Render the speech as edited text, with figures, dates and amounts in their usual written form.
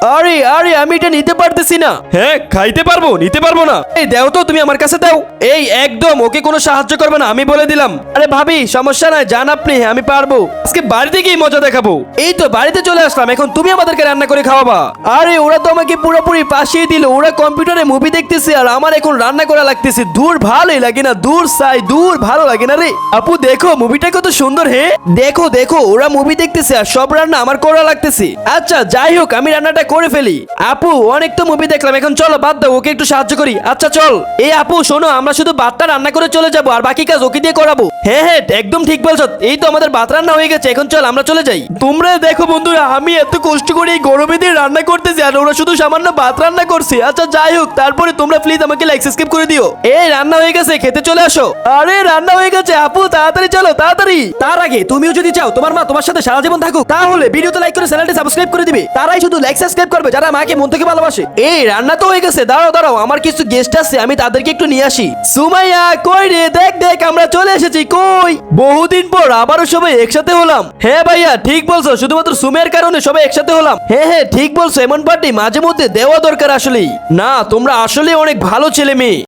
আরে আরে আমি এটা নিতে পারতেছি না। হ্যাঁ খাইতে পারবো, নিতে পারবো না। এই দাও তো, তুমি আমার কাছে দাও। এই একদম ওকে কোনো সাহায্য করবে না, আমি বলে দিলাম। আরে ভাবি সমস্যা নাই, জান আপনি, আমি পারবো। আজকে বাড়িতে গিয়ে মজা দেখাবো। এই তো বাড়িতে চলে আসলাম, এখন তুমি আমাদেরকে রান্না করে খাওয়াবা। আরে ওরা তো আমাকে পুরোপুরি পাশিয়ে দিল, ওরা কম্পিউটারে মুভি দেখতেছে আর আমার এখন রান্না করা লাগতেছে। দূর ভালোই লাগে না, দূর সাই, দূর ভালো লাগে না রে। আপু দেখো মুভিটা কত সুন্দর। হে দেখো দেখো, ওরা মুভি দেখতেছে আর সব রান্না আমার করা লাগতেছে। আচ্ছা যাই হোক, আমি রান্নাটা করে ফেলি। আপু অনেক তো মুভি দেখলাম, এখন চলো বাদ দাও, ওকে একটু সাহায্য করি। আচ্ছা চল। এই আপু শোনো, আমরা শুধু ভাতটা রান্না করে চলে যাবো আর বাকি কাজ ওকে দিয়ে করাবো। হ্যাঁ হ্যাঁ একদম ঠিক বলছো। এই তো আমাদের ভাত রান্না হয়ে গেছে, এখন চল আমরা চলে যাই। তোমরা দেখো বন্ধুরা, আমি এত কষ্ট করে এই গরমে দিয়ে রান্না করতেছি আর ওরা শুধু সামান্য ভাত রান্না করছে। আচ্ছা যাই হোক, তারপরে তোমরা প্লিজ আমাকে লাইক সাবস্ক্রাইব করে দিও। এই রান্না হয়ে গেছে, খেতে চলে আসো। আরে রান্না হয়ে গেছে আপু, তাড়াতাড়ি চলো তাড়াতাড়ি। তার আগে তুমিও যদি চাও তোমার মা তোমার সাথে সারা জীবন থাকুক, তাহলে ভিডিওতে লাইক করে চ্যানেলটি সাবস্ক্রাইব করে দিবে। তারাই শুধু লাইক সাবস্ক্রাইব করবে যারা মাকে মন থেকে ভালোবাসে। এই রান্না তো হয়ে গেছে, দাঁড়াও দাঁড়াও, আমার কিছু গেস্ট আছে, আমি তাদেরকে একটু নিয়ে আসি। সুমাইয়া কই রে, দেখ দেখ আমরা চলে এসেছি। কই বহুদিন পর আবারও সবাই একসাথে হলাম। হ্যাঁ ভাইয়া ঠিক বলছো, শুধুমাত্র সুমের কারণে সবাই একসাথে হলাম। হ্যাঁ হ্যাঁ ঠিক বলছো, এমন পার্টি মাঝে মধ্যে দেওয়া দরকার আসলেই। না তোমরা আসলে অনেক ভালো ছেলে মেয়ে।